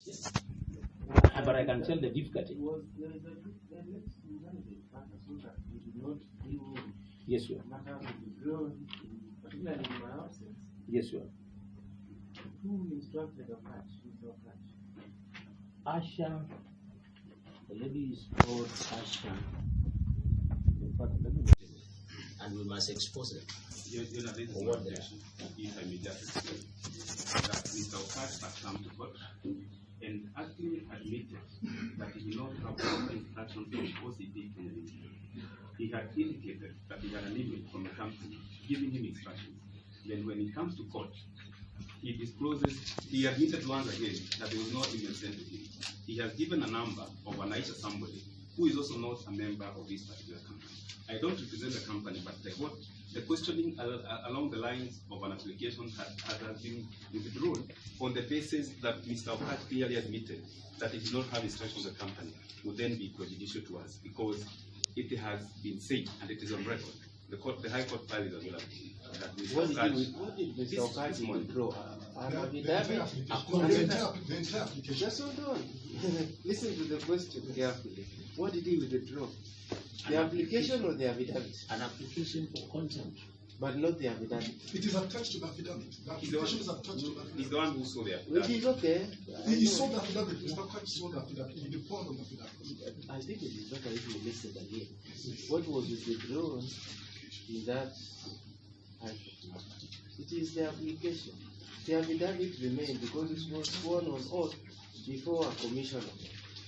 Yes. But I can tell the difficulty. Yes, sir. Yes, sir. Who instructed the catch? Asha, the lady is called Asha. And we must expose it. What if I may just explain that Mr. Okash has come to court and actually admitted that he did not have proper instructions from OCP Kenya Limited. He had indicated that he had an email from the company giving him instructions. Then when he comes to court, he discloses, he admitted once again that there was no email sent to him. He has given a number of an Aisha somebody who is also not a member of this particular company. I don't represent the company, but the questioning along the lines of an application has been withdrawn on the basis that Mr. Okash clearly admitted that he did not have instructions of the company would then be prejudicial to us because it has been said and it is on record. The High Court file is available. What did Mr. Okash withdraw? Just hold on. Listen to the question carefully. What did he withdraw? The application or the affidavit? An application for contempt. But not the affidavit. It is attached to the affidavit. The application is attached to the affidavit. He's the one who saw the Which is okay. He saw the affidavit. Mr. Okash saw the affidavit. He deposed on the affidavit. I think it is better if you listen again. What was withdrawn is that it is the application. The affidavit remained because it was sworn on oath before a commissioner.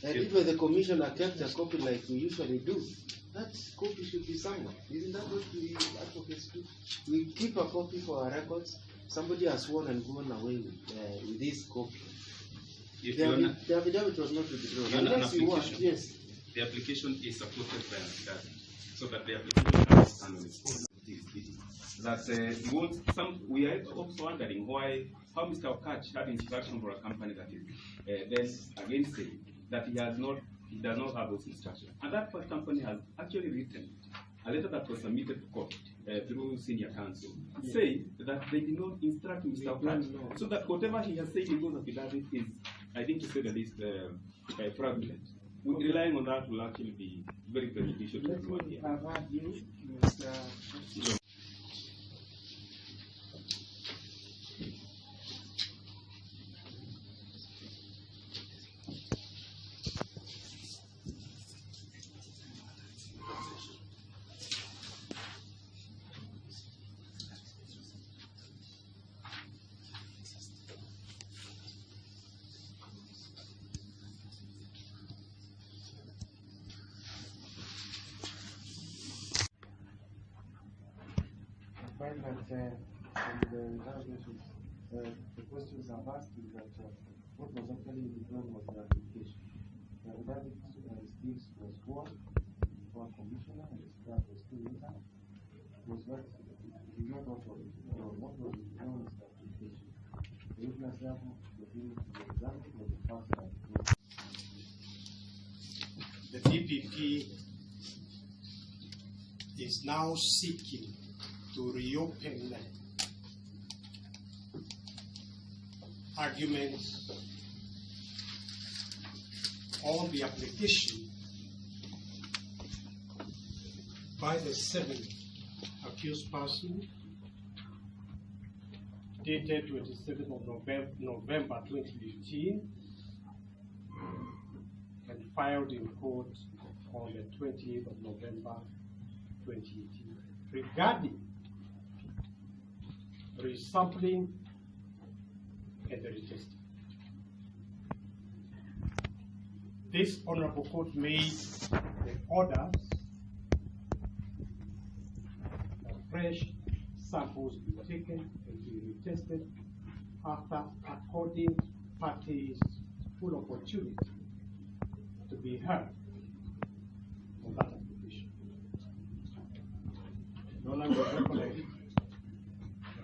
And if the commissioner kept a copy like we usually do, that copy should be somewhere. Isn't that what we advocates do? We keep a copy for our records. Somebody has sworn and gone away with this copy. The affidavit was not withdrawn. Unless you want, yes. The application is supported by an affidavit, so that the application has to stand on its own. We are also wondering how Mr. Okash had instruction for a company that is then again saying that he does not have those instructions. And that company has actually written a letter that was submitted to court through senior counsel, saying that they did not instruct Mr. Okash, so that whatever he has said in those affidavit is, I think to say the least, fraudulent. Relying on that will actually be very prejudicial to everyone here. I've heard you, Mr. I find that the questions I've asked is that what was actually withdrawn was the application. The affidavit speaks was sworn for a commissioner and the staff was still later. Was not, it is not what was withdrawn. What was withdrawn is the application. The witness therefore continued to the example of the first application. The DPP is now seeking to reopen arguments on the application by the seventh accused person dated 27th of November 2015 and filed in court on the 28th of November 2018 regarding resampling and the retesting. This honorable court made the orders that fresh samples be taken and be retested after according parties full opportunity to be heard on that application. No longer recollect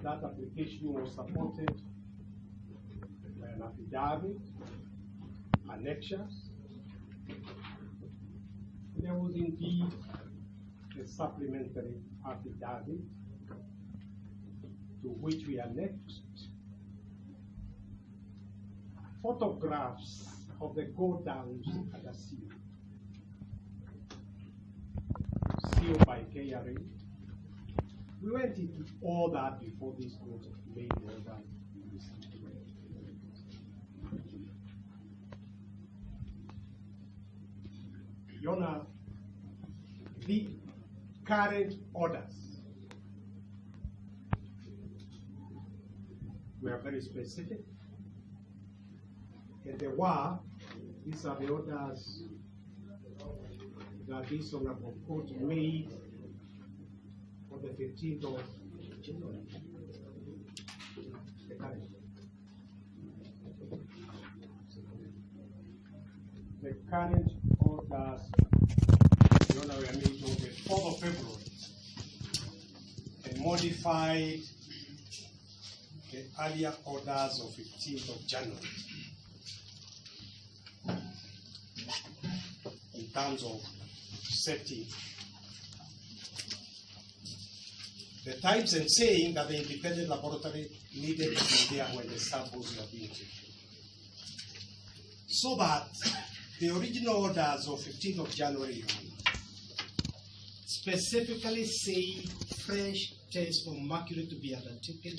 that application was supported by an affidavit, annexures. There was indeed a supplementary affidavit to which we annexed photographs of the go downs at the seal. Sealed by KRA. We went into all that before this court made the order. Your Honor, the current orders were very specific. And there were, these are the orders that this honorable court made on the 15th of January. The current. The current orders, the Honor, were made on the 4th of February and modified the earlier orders of 15th of January in terms of setting the times and saying that the independent laboratory needed to be there when the samples were being taken. So that the original orders of 15th of January specifically say fresh tests for mercury to be undertaken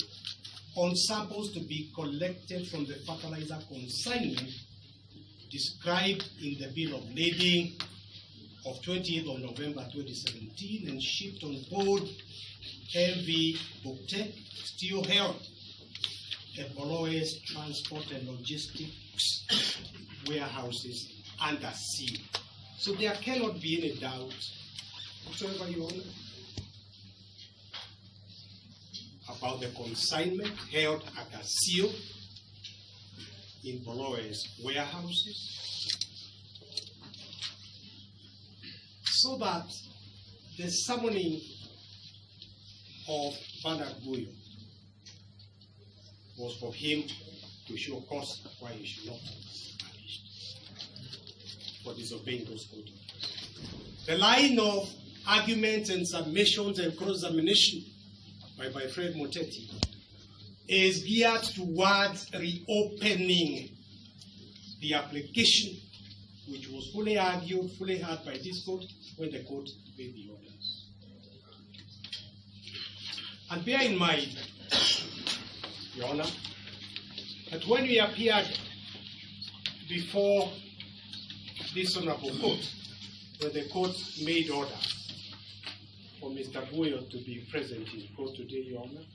on samples to be collected from the fertilizer consignment described in the bill of lading of 28th of November 2017 and shipped on board MV Buktek, still held at Boloes Transport and Logistics warehouses under seal. So there cannot be any doubt whatsoever, Your Honor, about the consignment held under seal in Boloes warehouses, so that the summoning of Nguyo was for him to show cause why he should not be punished for disobeying those orders. The line of arguments and submissions and cross-examination by my friend Moteti is geared towards reopening the application, which was fully argued, fully heard by this court when the court made the orders. And bear in mind, Your Honor, that when we appeared before this honorable court, when the court made order for Mr. Nguyo to be present in court today, Your Honor,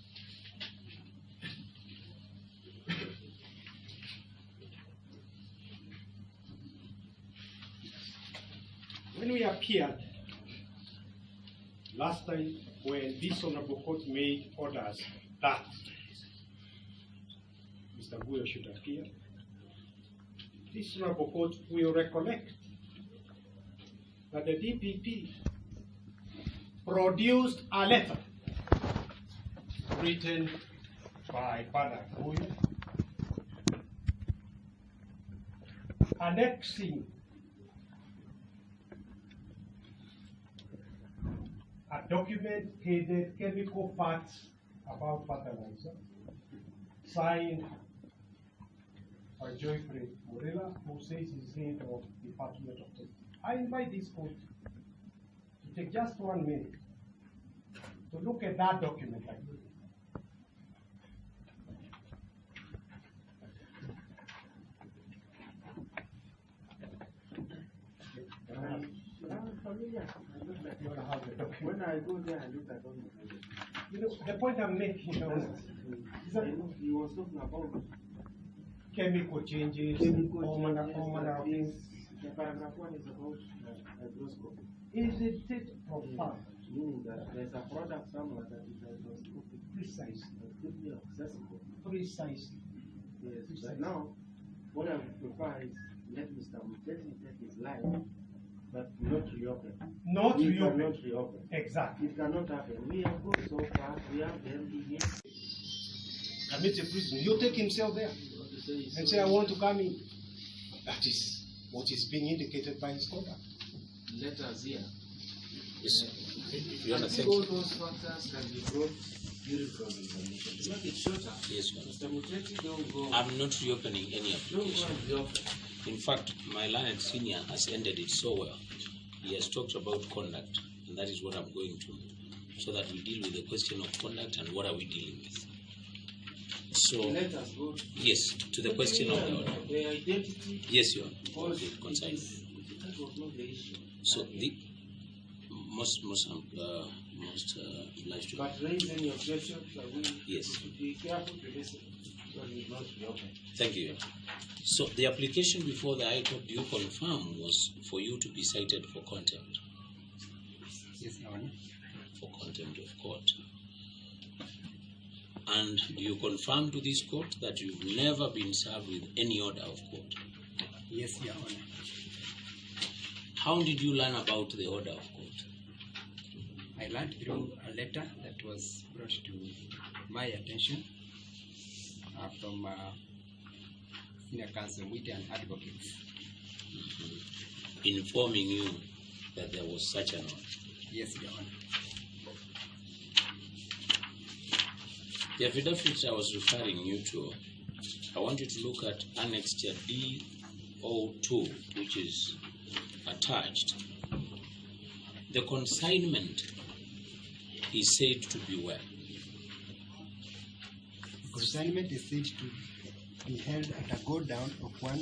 when we appeared last time, when this honorable court made orders that Mr. Nguyo should appear, this honorable court will recollect that the DPP produced a letter written by Father Nguyo annexing a document headed Chemical Facts About Fertilizer, signed by Joyfrey Morella, who says he's head of Department of Testing. I invite this court to take just 1 minute to look at that document again. When I go there, I look at all the You know, the point I'm making is that he was talking about chemical changes, all manner of things. The paragraph 1 is about hydroscopy. Is it profound? Meaning that there's a product somewhere that is hydroscopic. Precisely. Deeply accessible. Precisely. Yes. Precisely. But now, what I would prefer is let Mr. Muite take his life, but not reopen. Not We reopen. cannot reopen. Exactly. It cannot happen. We have gone so far. We have the MD here. Kamiti prison. You take himself there and say, I want to come in. That is what is being indicated by his conduct. Letters here. You I think all those factors can be brought beautiful examination. To make it shorter, Yes, Your Honor. Mr. Muite, don't go. I'm not reopening any Don't go application. and reopen. In fact, my learned senior has ended it so well. He has talked about conduct, and that is what I'm going to, so that we deal with the question of conduct and what are we dealing with. So, Let us go. yes, to the question of the order. The identity. Yes, Your Honor. Was Okay, consignment. that was not the issue. So the most obliged to. But raise any objections, we Yes. should be careful to listen. So we not reopen. Thank you, Your Honor. So the application before the High Court, do you confirm, was for you to be cited for contempt? Yes, Your Honor. For contempt of court. And do you confirm to this court that you've never been served with any order of court? Yes, Your Honor. How did you learn about the order of court? I learned through a letter that was brought to my attention from Senior Counsel Muite and advocates. Informing you that there was such an order. Yes, Your Honor. The affidavit I was referring you to, I want you to look at Annex D02, which is attached. The consignment is said to be where? Consignment is said to be held at a go down of one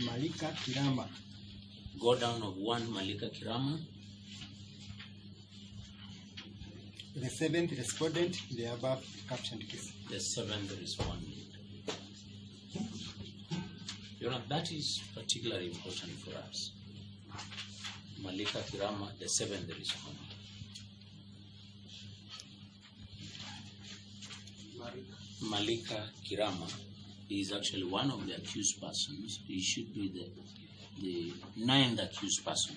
Malika Kirama. Go down of one Malika Kirama. The seventh respondent in the above captioned case. The seventh respondent. You know, that is particularly important for us. Malika Kirama, the seventh respondent. Malika Kirama is actually one of the accused persons. He should be the ninth accused person.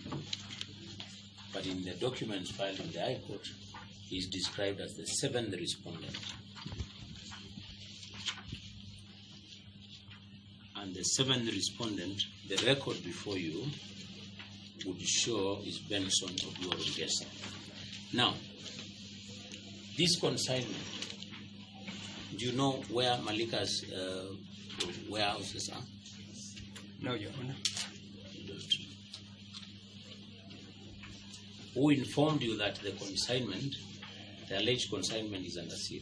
But in the documents filed in the High Court, he is described as the seventh respondent. And the seventh respondent, the record before you would show is Benson Obiorogesa. Now, this consignment, do you know where Malika's warehouses are? No, Your Honor. Who informed you that the consignment, the alleged consignment, is under seal?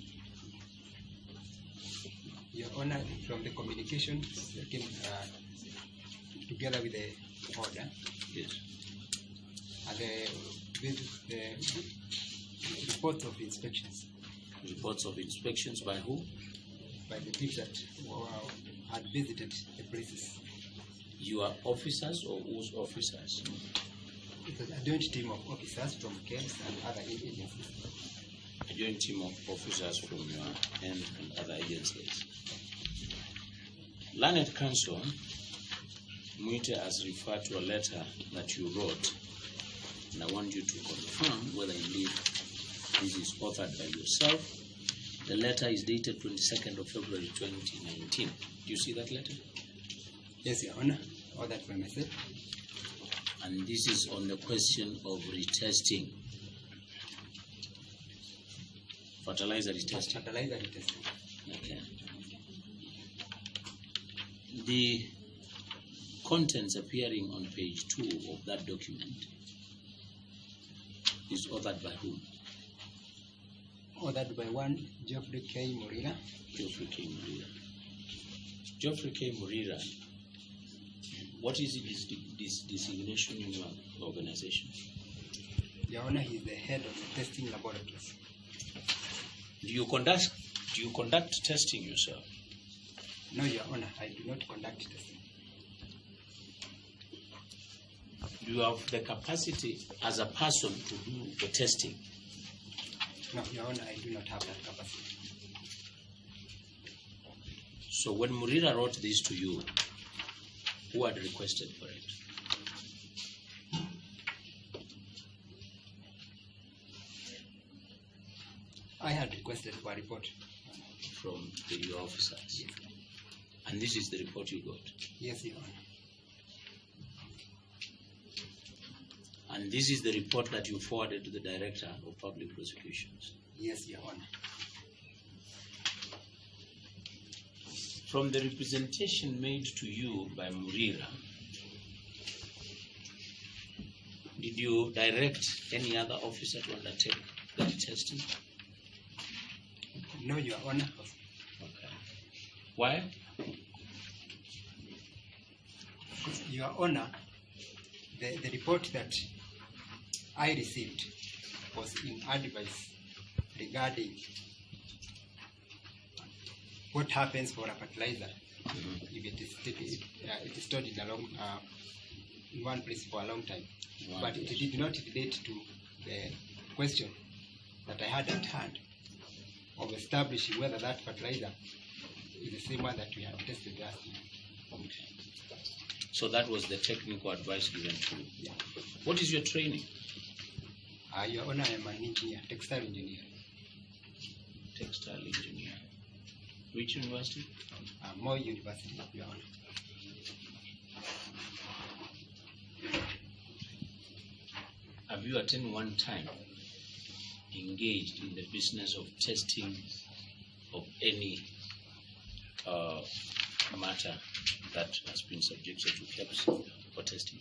Your Honor, from the communication taken together with the order, Yes. and the reports of inspections Reports of inspections by who? by the people that had visited the places. Your officers or whose officers? It was a joint team of officers from Kebs and other agencies. A joint team of officers from your end and other agencies. Learned Counsel Muite has referred to a letter that you wrote, and I want you to confirm whether indeed this is authored by yourself. The letter is dated 22nd of February 2019. Do you see that letter? Yes, Your Honor. All that by myself. And this is on the question of retesting. Fertilizer retesting. Fertilizer retesting. Okay. The contents appearing on page 2 of that document is authored by whom? Ordered by one Geoffrey K. Murira. Geoffrey K. Murira. Geoffrey K. Murira, what is this designation in your organization? Your Honor, he is the head of the testing laboratories. Do you conduct testing yourself? No, Your Honor, I do not conduct testing. Do you have the capacity as a person to do the testing? No, Your Honor, I do not have that capacity. So when Murira wrote this to you, who had requested for it? I had requested for a report. From your officers. Yes. And this is the report you got. Yes, Your Honor. And this is the report that you forwarded to the Director of Public Prosecutions. Yes, Your Honor. From the representation made to you by Murira, did you direct any other officer to undertake the testing? No, Your Honor. Okay. Why? Your Honor, the report that I received was in advice regarding what happens for a fertilizer if it is stored in in one place for a long time. But it did not relate to the question that I had at hand of establishing whether that fertilizer is the same one that we had tested last year. Okay. So that was the technical advice given to you. Yeah. What is your training? Your Honor, I am an engineer, textile engineer. Textile engineer. Which university? Moi University, Your Honor. Have you at any one time engaged in the business of testing of any matter that has been subjected to Kebs for testing?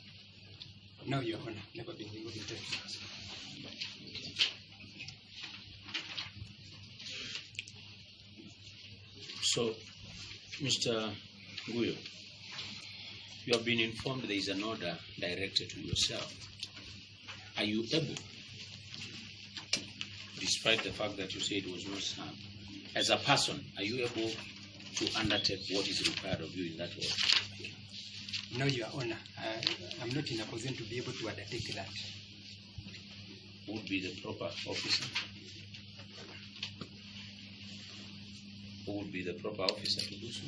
No, Your Honor, never been able to test. So, Mr. Nguyo, you have been informed there is an order directed to yourself. Are you able, despite the fact that you say it was not served, as a person, are you able to undertake what is required of you in that order? No, Your Honor, I'm not in a position to be able to undertake that. Who would be the proper officer? Who would be the proper officer to do so?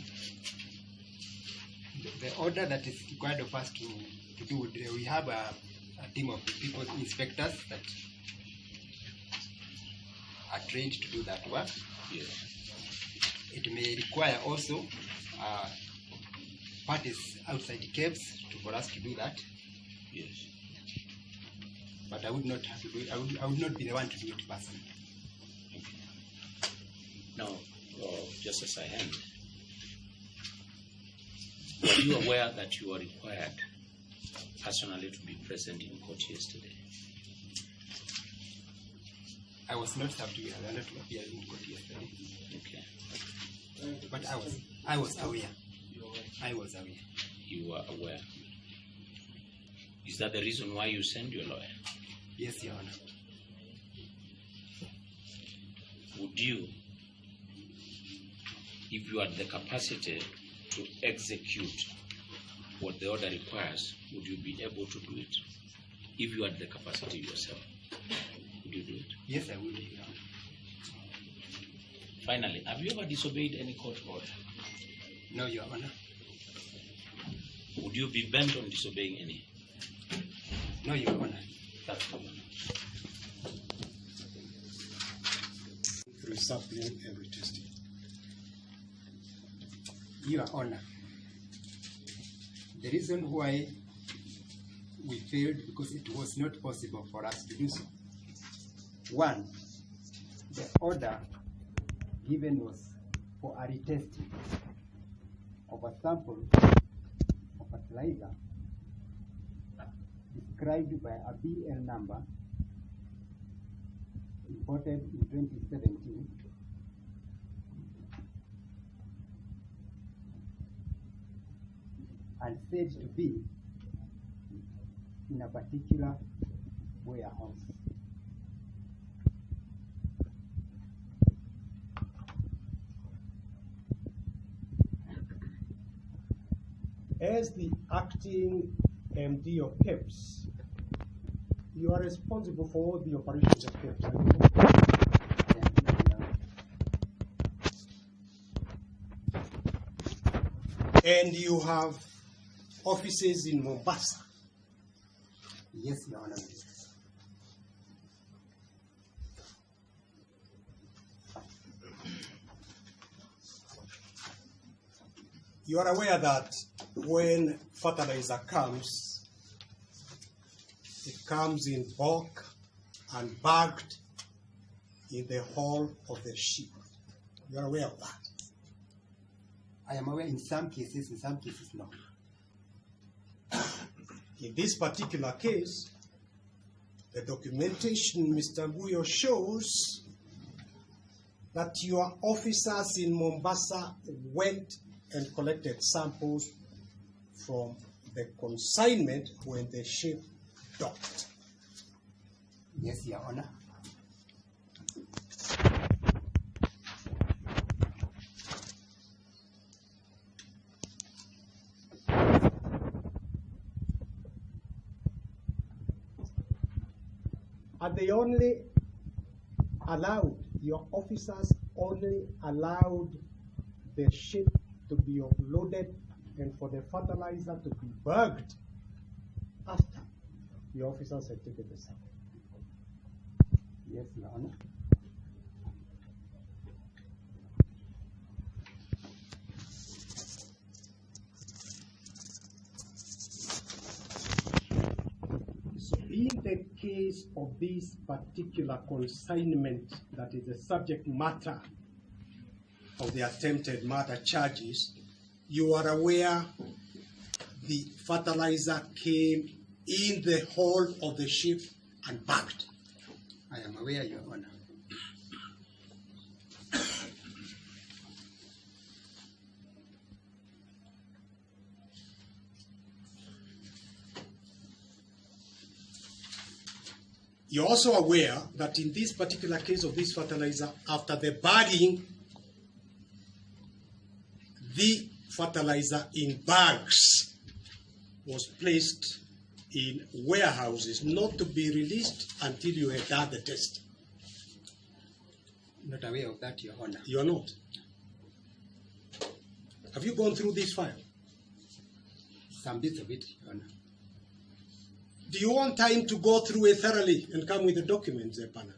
The order that is required of us to do, we have a team of people, inspectors, that are trained to do that work. Yes. It may require also parties outside the Kebs for us to do that. Yes. But I would not have to do it. I would not be the one to do it personally. Now, just as I end, were you aware that you were required personally to be present in court yesterday? I was not subdued. I was not to appear in court yesterday. Okay. But I was aware. I was aware. You were aware. Is that the reason why you sent your lawyer? Yes, Your Honor. Would you, if you had the capacity to execute what the order requires, would you be able to do it? If you had the capacity yourself, would you do it? Yes, I will, Your Honor. Finally, have you ever disobeyed any court order? No, Your Honor. Would you be bent on disobeying any? No, Your Honor. That's the one. Through sampling and retesting. Your Honor, the reason why we failed because it was not possible for us to do so. One, the order given was for a retesting of a sample of fertilizer described by a BL number imported in 2017 and said to be in a particular warehouse. As the acting MD of Kebs, you are responsible for all the operations of Kebs. And you have offices in Mombasa. Yes, Your Honor. You are aware that when fertilizer comes, it comes in bulk and bagged in the hull of the ship. You are aware of that? I am aware in some cases no. In this particular case, the documentation, Mr. Nguyo, shows that your officers in Mombasa went and collected samples from the consignment when the ship docked. Yes, Your Honor. Are they only allowed, your officers only allowed the ship to be offloaded and for the fertilizer to be bagged after the officers had taken the sample? Yes, Your Honor. So in the case of this particular consignment that is the subject matter of the attempted murder charges, you are aware the fertilizer came in the hull of the ship and bagged. I am aware, Your Honor. You're also aware that in this particular case of this fertilizer, after the bagging, the fertilizer in bags was placed in warehouses, not to be released until you had done the test. Not aware of that, Your Honor. You are not. Have you gone through this file? Some bits of it, Your Honor. Do you want time to go through it thoroughly and come with the documents, Epana?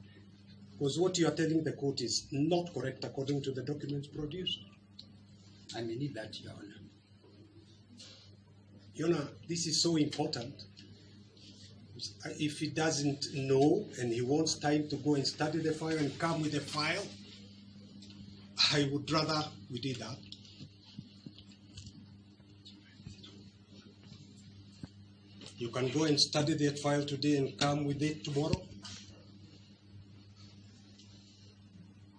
Because what you are telling the court is not correct according to the documents produced. I may need that, Your Honor. Your Honor, this is so important. If he doesn't know and he wants time to go and study the file and come with the file, I would rather we did that. You can go and study that file today and come with it tomorrow.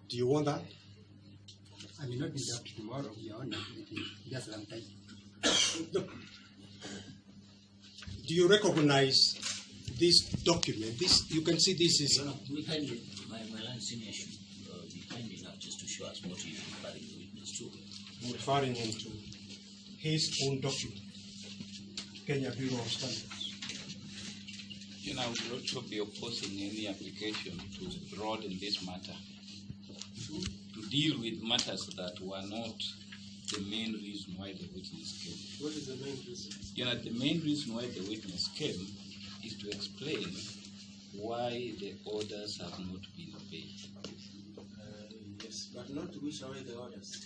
Do you want that? I may not be there tomorrow, Your Honor. It is just some time. Look, do you recognize this document? This, you can see this is... We kindly, my line senior should be kind enough just to show us what he's referring the witness to. I'm referring him to his own document, Kenya Bureau of Standards. You know, I would also be opposing any application to broaden this matter to deal with matters that were not the main reason why the witness came. What is the main reason? You know, the main reason why the witness came is to explain why the orders have not been obeyed. Yes, but not to wish away the orders.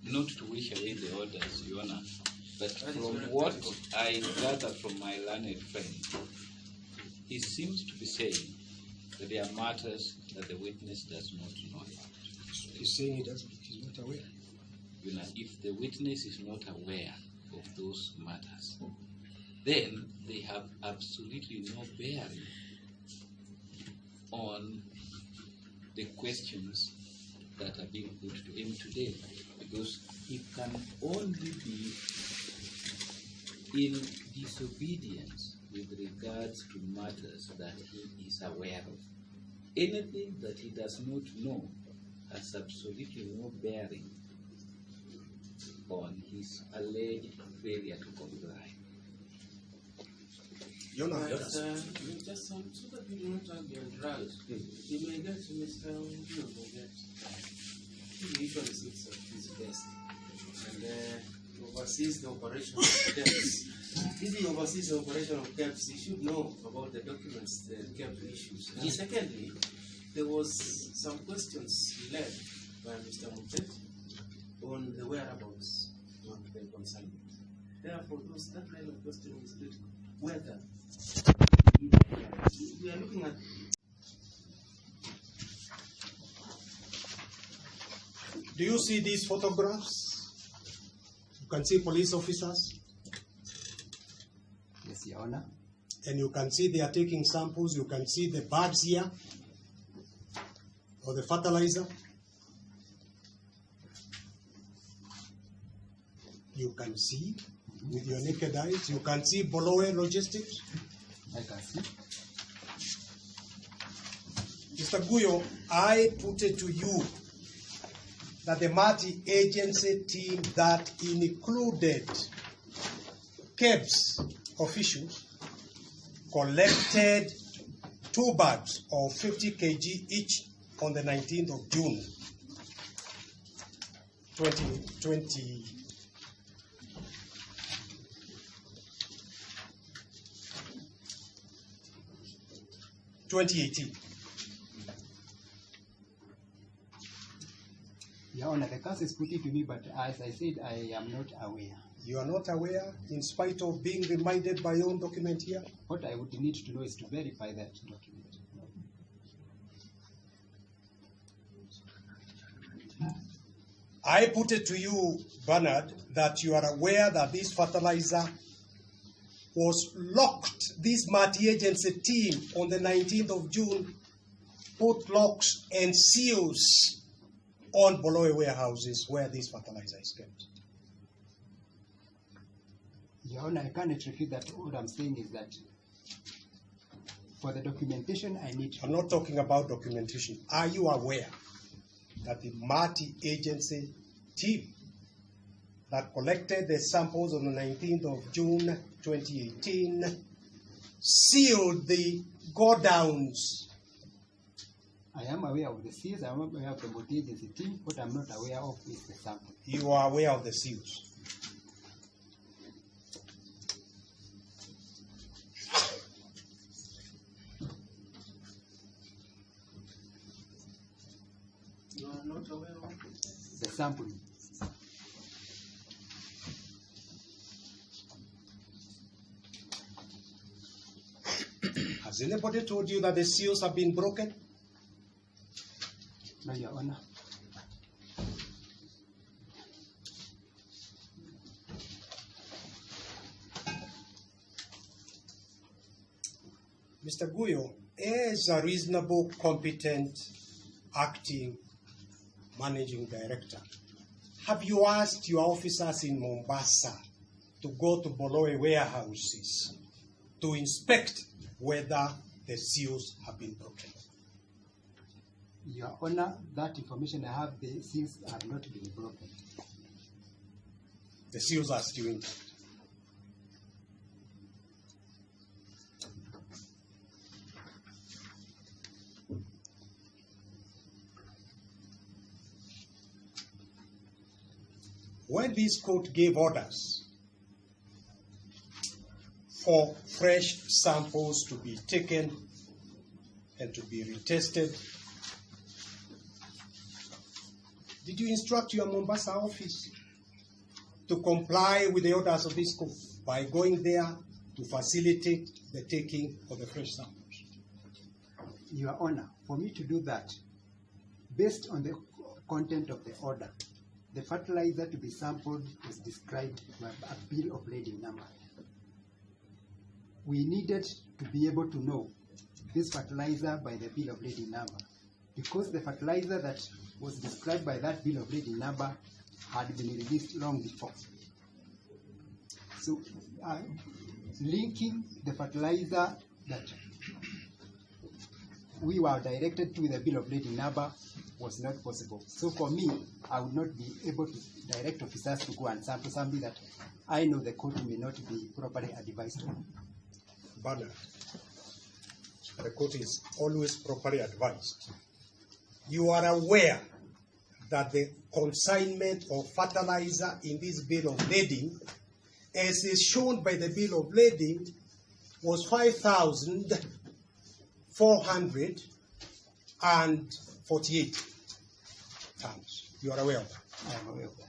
Not to wish away the orders, Your Honor, but That is from very what critical. I gather from my learned friend, he seems to be saying that there are matters that the witness does not know about. He's saying he doesn't, he's not aware. You know, if the witness is not aware of those matters, then they have absolutely no bearing on the questions that are being put to him today, because he can only be in disobedience with regards to matters that he is aware of. Anything that he does not know has absolutely no bearing on his alleged failure to comply. You're not But, just so that we do not argue and drag, you may get Mr. Nguyo will get. He usually sits at his desk and oversees the operation of Kebs. If he oversees the operation of Kebs, he should know about the documents the Kebs issues. And secondly, there was some questions led by Mr. Muite on the whereabouts of the consignment. Therefore, that line of questioning is critical. Whether we are looking at Do you see these photographs? You can see police officers, Yes, Your Honor. and you can see they are taking samples. You can see the bags here, or the fertilizer. You can see with your naked eyes. You can see Bolowe Logistics. I can see. Mr. Nguyo, I put it to you that the multi-agency team that included Kebs officials collected 2 bags of 50 kg each on the 19th of June, 2020. 2018. Your Honor, the case is put it to me, but as I said, I am not aware. You are not aware, in spite of being reminded by your own document here? What I would need to know is to verify that document. I put it to you, Bernard, that you are aware that this fertilizer was locked. This multi-agency team on the 19th of June put locks and seals on Bolowe warehouses where this fertilizer is kept. Your Honor, I cannot refute that. What I'm saying is that for the documentation, I need I'm not talking about documentation. Are you aware that the multi-agency team that collected the samples on the 19th of June 2018 sealed the godowns? I am aware of the seals, I am aware of the multi-agency team. What I'm not aware of is the sample. You are aware of the seals. You are not aware of The sample. Has anybody told you that the seals have been broken? No, Your Honor. Mr. Nguyo, as a reasonable, competent, acting managing director, have you asked your officers in Mombasa to go to Bolowe warehouses to inspect whether the seals have been broken? Your Honor, that information I have, the seals have not been broken. The seals are still intact. When this court gave orders for fresh samples to be taken and to be retested, did you instruct your Mombasa office to comply with the orders of this court by going there to facilitate the taking of the fresh samples? Your Honor, for me to do that, based on the content of the order, the fertilizer to be sampled is described by a bill of lading number. We needed to be able to know this fertilizer by the bill of lading number, because the fertilizer that was described by that bill of lading number had been released long before. So, linking the fertilizer that we were directed to the bill of lading number was not possible. So for me, I would not be able to direct officers to go and sample something that I know the court may not be properly advised on. Bernard, the court is always properly advised. You are aware that the consignment of fertilizer in this bill of lading, as is shown by the bill of lading, was 5,448 tons. You are aware of that? I am aware of that.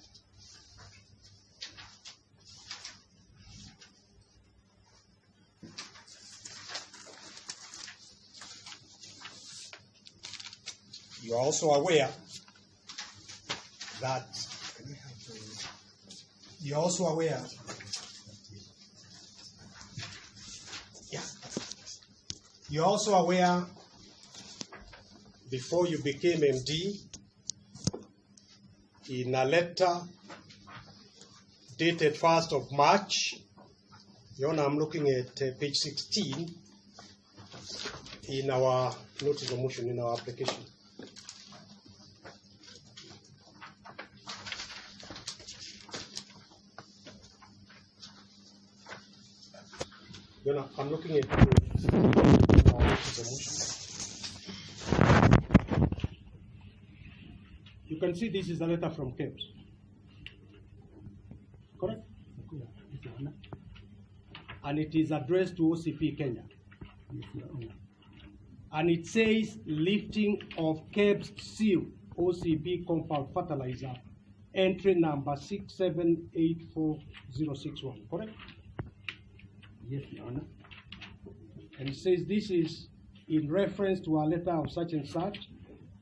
You are also aware that you're also aware. Yeah. You're also aware before you became MD, in a letter dated 1st of March, I'm looking at page 16 in our notice of motion, in our application. I'm looking at page 16 in our notice of motion. You can see this is a letter from Kebs. Correct? And it is addressed to OCP Kenya. And it says lifting of Kebs seal OCP compound fertilizer, entry number 6784061. Correct? Yes, Your Honor. And it says this is in reference to a letter of such and such,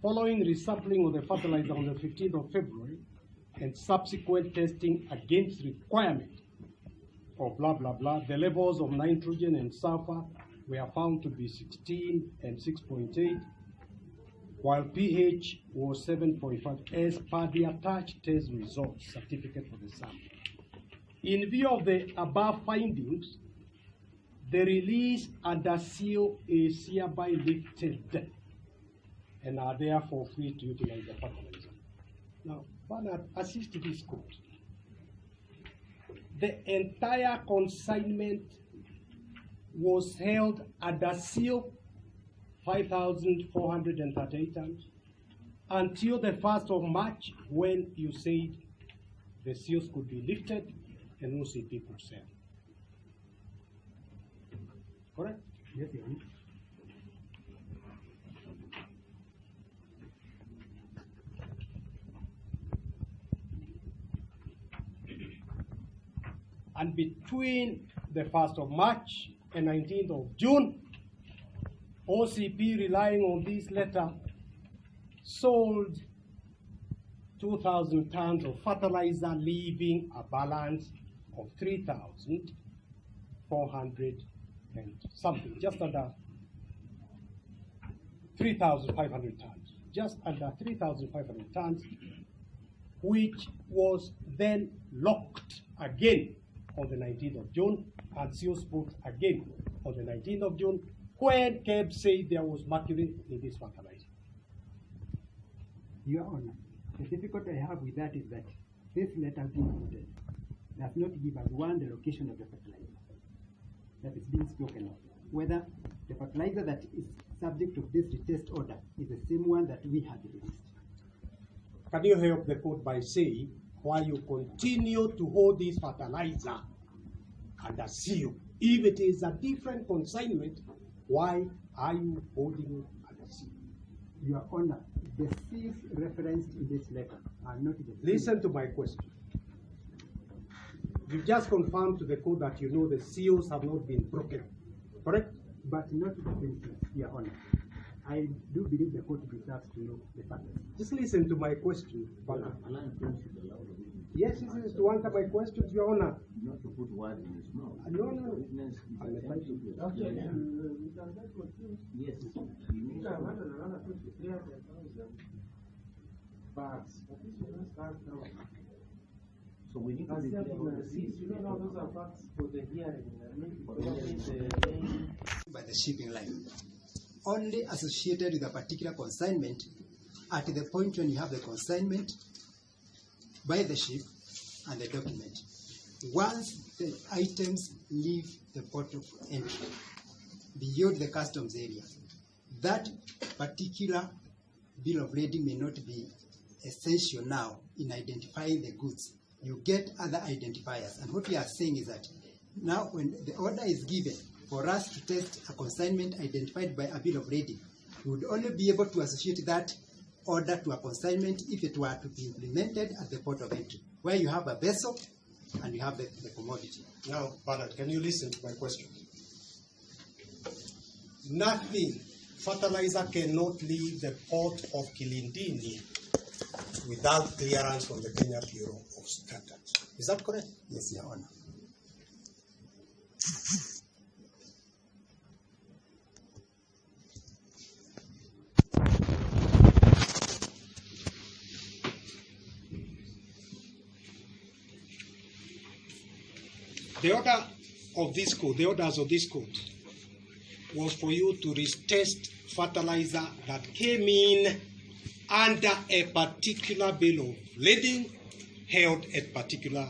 following resampling of the fertilizer on the 15th of February and subsequent testing against requirement of blah, blah, blah, the levels of nitrogen and sulfur were found to be 16 and 6.8, while pH was 7.5 as per the attached test results certificate for the sample. In view of the above findings, the release under seal is hereby lifted and are therefore free to utilize the fertilizer. Now, Bernard, assist this court. The entire consignment was held under seal 5,438 tons until the 1st of March, when you said the seals could be lifted and OCP could sell. Correct? Yes, Your Honor. And between the 1st of March and 19th of June, OCP, relying on this letter, sold 2,000 tons of fertilizer, leaving a balance of 3,400 and something, just under 3,500 tons, just under 3,500 tons, which was then locked again on the 19th of June and seals put again on the 19th of June, when Kebs said there was mercury in this fertilizer. Your Honor, the difficulty I have with that is that this letter being quoted does not give us one, the location of the fertilizer that is being spoken of, whether the fertilizer that is subject to this retest order is the same one that we have released. Can you help the court by saying why you continue to hold this fertilizer under seal? If it is a different consignment, why are you holding it under seal? Your Honor, the seals referenced in this letter are not the same. Listen to my question. You just confirmed to the court that you know the seals have not been broken, correct? But not the same seals, Your Honor. I do believe the court deserves to know the facts. Just listen to my question. Yes, this is to answer my questions, Your Honor. Not to put words in his mouth. No, no. Witness is Thank you. Yes. So we need to be clear on the seas. By the shipping line, only associated with a particular consignment at the point when you have the consignment by the ship and the document. Once the items leave the port of entry beyond the customs area, that particular bill of lading may not be essential now in identifying the goods. You get other identifiers. And what we are saying is that now when the order is given for us to test a consignment identified by a bill of lading, we would only be able to associate that order to a consignment if it were to be implemented at the port of entry, where you have a vessel and you have the commodity. Now, Bernard, can you listen to my question? Nothing, fertilizer cannot leave the port of Kilindini without clearance from the Kenya Bureau of Standards. Is that correct? Yes, Your Honor. The order of this code, the orders of this code, was for you to retest fertilizer that came in under a particular bill of lading held at particular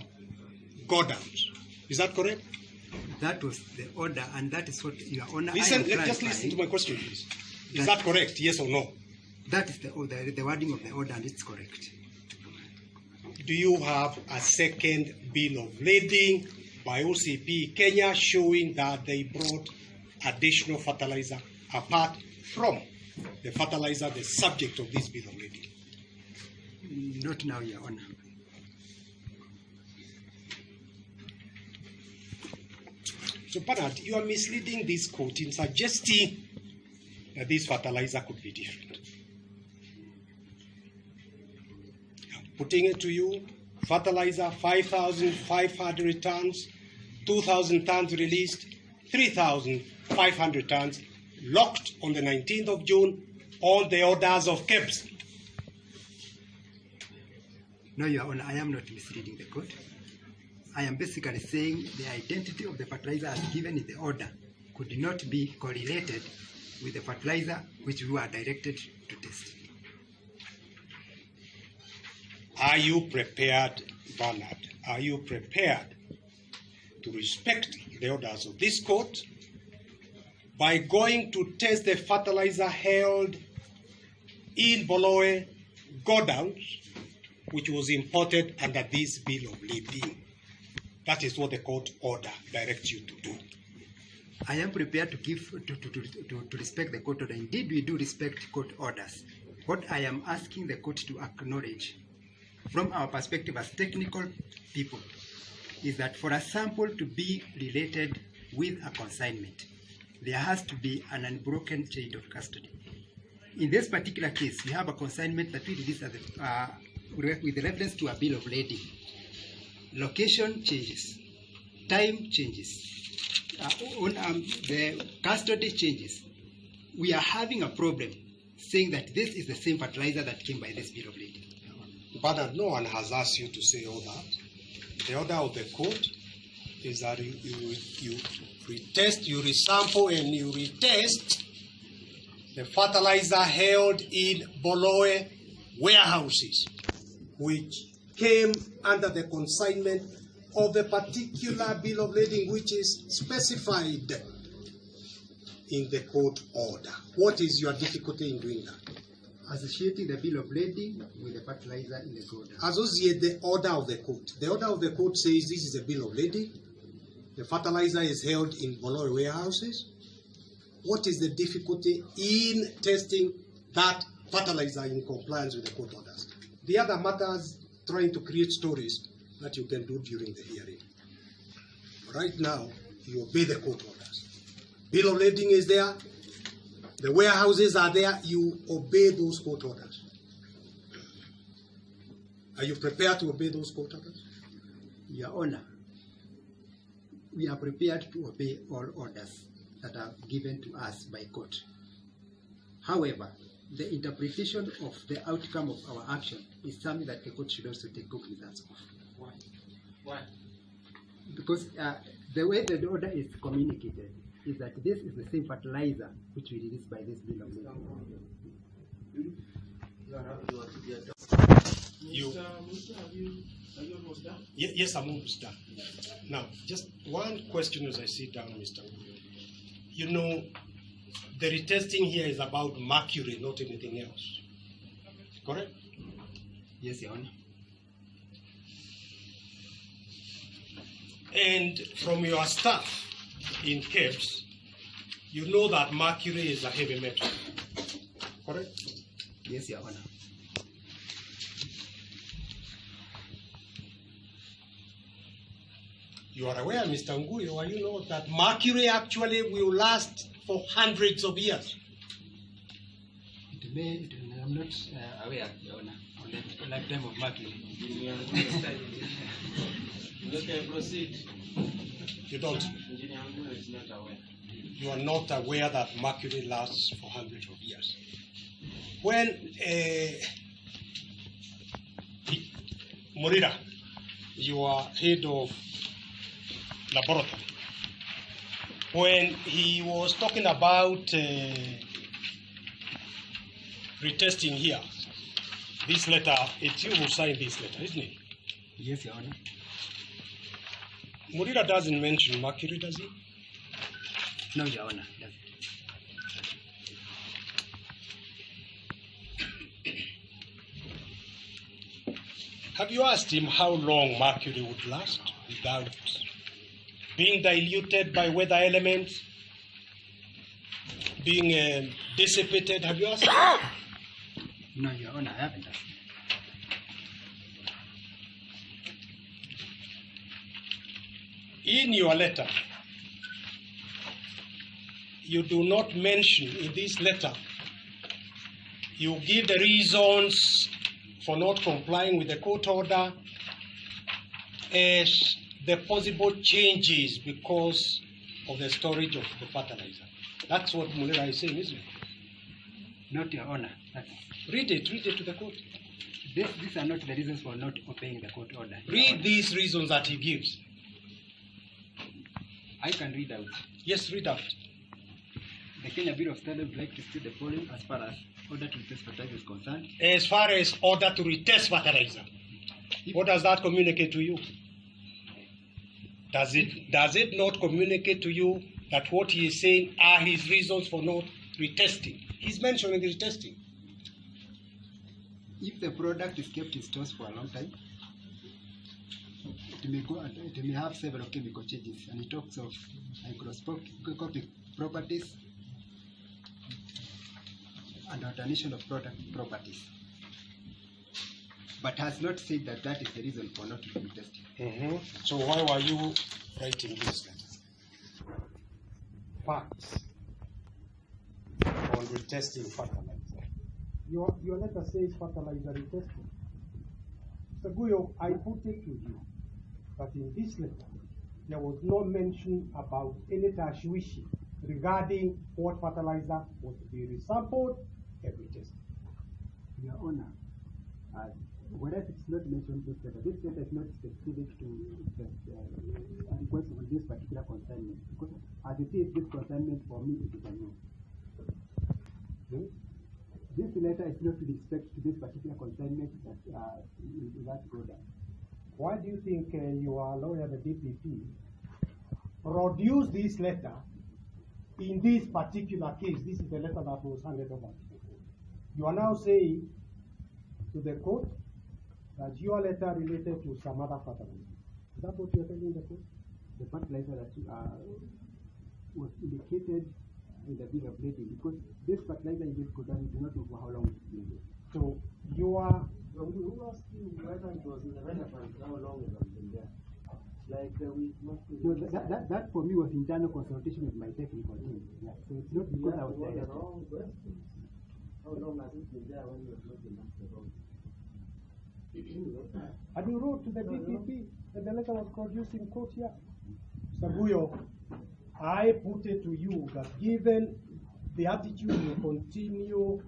godowns. Is that correct? That was the order, and that is what Your Honor. Listen, just listen to my question, please. Is that correct? Yes or no? That is the order, the wording of the order, and it's correct. Do you have a second bill of lading by OCP Kenya showing that they brought additional fertilizer apart from the fertilizer, the subject of this bill of lading? Not now, Your Honor. So, Bernard, you are misleading this court in suggesting that this fertilizer could be different. Putting it to you, fertilizer 5,500 tons, 2,000 tons released, 3,500 tons locked on the 19th of June on the orders of Kebs. No, Your Honor, I am not misleading the court. I am basically saying the identity of the fertilizer as given in the order could not be correlated with the fertilizer which we were directed to test. Are you prepared, Bernard? Are you prepared to respect the orders of this court by going to test the fertilizer held in Boloe godowns, which was imported under this bill of lading? That is what the court order directs you to do. I am prepared to give to respect the court order. Indeed, we do respect court orders. What I am asking the court to acknowledge, from our perspective as technical people, is that for a sample to be related with a consignment, there has to be an unbroken chain of custody. In this particular case, we have a consignment that we released with reference to a bill of lading. Location changes, time changes, the custody changes. We are having a problem saying that this is the same fertilizer that came by this bill of lading. But no one has asked you to say all that. The order of the court is that you retest, you resample, and you retest the fertilizer held in Boloe warehouses, which came under the consignment of the particular bill of lading which is specified in the court order. What is your difficulty in doing that? Associating the bill of lading with the fertilizer in the court. Associate the order of the court. The order of the court says this is a bill of lading. The fertilizer is held in Boloe warehouses. What is the difficulty in testing that fertilizer in compliance with the court orders? The other matters trying to create stories that you can do during the hearing. Right now, you obey the court orders. Bill of lading is there. The warehouses are there. You obey those court orders. Are you prepared to obey those court orders? Your Honor, we are prepared to obey all orders that are given to us by court. However, the interpretation of the outcome of our action is something that the court should also take cognizance of. Why? Why? Because the way the order is communicated is that this is the same fertilizer which we released by this bill of lading. Yes, I'm almost done. Now, just one question as I sit down, Mr. Nguyo. You know, the retesting here is about mercury, not anything else. Correct? Yes, Your Honor. And from your staff in Kebs, you know that mercury is a heavy metal. Correct? Yes, Your Honor. You are aware, Mr. Nguyo, you know that mercury actually will last for hundreds of years. I'm not aware, Your Honor. the lifetime of mercury. Okay, proceed. You don't. Engineer Nguyo is not aware. You are not aware that mercury lasts for hundreds of years. When Morira, you are head of laboratory, when he was talking about retesting here, this letter, it's you who signed this letter, isn't it? Yes, Your Honor. Morira doesn't mention mercury, does he? No, Your Honor. Yes. Have you asked him how long mercury would last without being diluted by weather elements, being dissipated? Have you asked him? No, Your Honor, I haven't. In your letter, you do not mention in this letter, you give the reasons for not complying with the court order as the possible changes because of the storage of the fertilizer. That's what Mulera is saying, isn't it? Not, Your Honor. Read it to the court. These are not the reasons for not obeying the court order. Read these reasons that he gives. I can read out. Yes, read out. The Kenya Bureau of Standards would like to state the following as far as order to retest fertilizer is concerned. As far as order to retest fertilizer, what does that communicate to you? Does it not communicate to you that what he is saying are his reasons for not retesting? He's mentioning retesting. If the product is kept in stores for a long time, it may have several chemical changes, and it talks of microscopic properties and alternation of product properties, but has not said that that is the reason for not retesting. So why were you writing this letter? Facts on retesting fertilizer. Your letter says fertilizer retesting. Mr. Nguyo, I put it to you that in this letter there was no mention about any tashwishi regarding what fertilizer was to be resampled and retested. Your Honor, whereas it's not mentioned in this letter is not specific to a request on this particular consignment, because as it is, this consignment for me it is unknown. This letter is not with respect to this particular consignment that that product. Why do you think your lawyer, the DPP, produced this letter in this particular case? This is the letter that was handed over. You are now saying to the court that your letter related to some other fertilizer. Is that what you are telling the court? The fertilizer that was indicated in the bill of lading, because this fertilizer in this quotation do not know for how long it's been there. So you are. Who asked you whether it was relevant, how long it has been there? Like we must be. No, that for me was internal consultation with my technical team. Yeah. So it's not because I was the directed. wrong question. How long has it been there when you were looking at the road? And you wrote to the DPP, and the letter was produced in court here. Mr. Nguyo, I put it to you that given the attitude you continue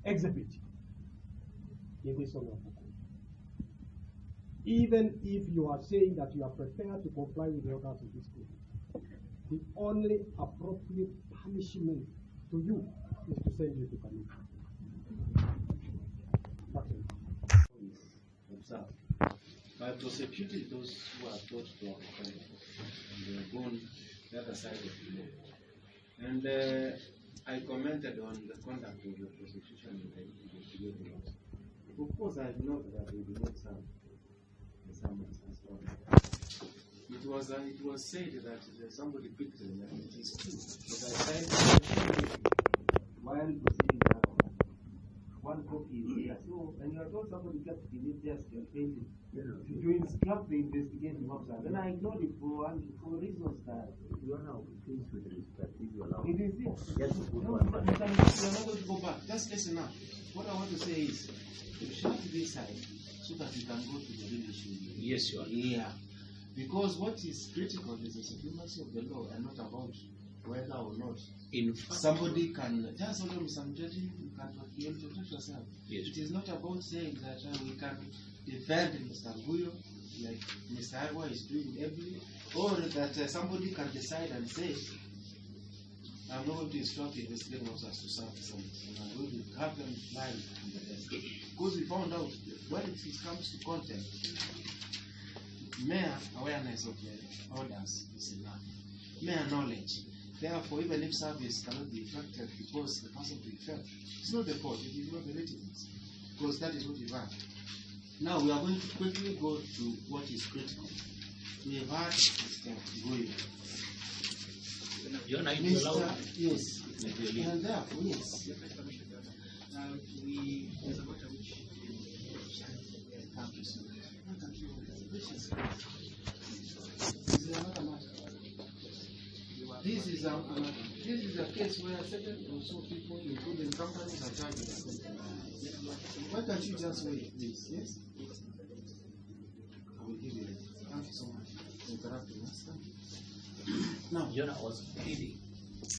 exhibiting in this honorable court, even if you are saying that you are prepared to comply with the orders of this court, the only appropriate punishment to you is to send you to Kamiti. Observe. By prosecuting those who are thought to have offended, they were gone the other side of the law. And I commented on the conduct of the prosecution in the investigative laws. Of course, I know that we did not serve the summons as well. It was said that somebody picked them, and it is true. But I cited while proceeding that one copy is here. So, and you are told somebody kept it just failing to instruct the investigating officer. Then I ignored it for reasons that You are now pleased with respect, if you allow. it is here. Yes, No, we are not going to go back. Just listen up. what I want to say is, you shut this side so that we can go to the real issue. Yes, Your Honor. Yeah. Because what is critical is the supremacy of the law and not about whether or not In fact, somebody can just only some judging you can protect yourself. Yes. It is not about saying that we can defend Mr. Nguyo like Mr. Arwa is doing every, or that somebody can decide and say, I'm not going to instruct the investigating officers to serve something. I'm going to have them fly in the desk. Because we found out when it comes to content, mere awareness of the orders is enough. Mere knowledge. Therefore, even if service cannot be effected because the person to effect, it's not the fault, it is not the litigants. Because that is what we've had. Now we are going to quickly go to what is critical. We have had Mr. Nguyo. Your Honor, if you allow me. Yes. And therefore, yes. There's a matter which This is a case where certain also people, including companies, are charged. Why can't you just wait, please? Yes? I will give you it. Thank you so much for interrupting us. Now, Your Honor, I was pleading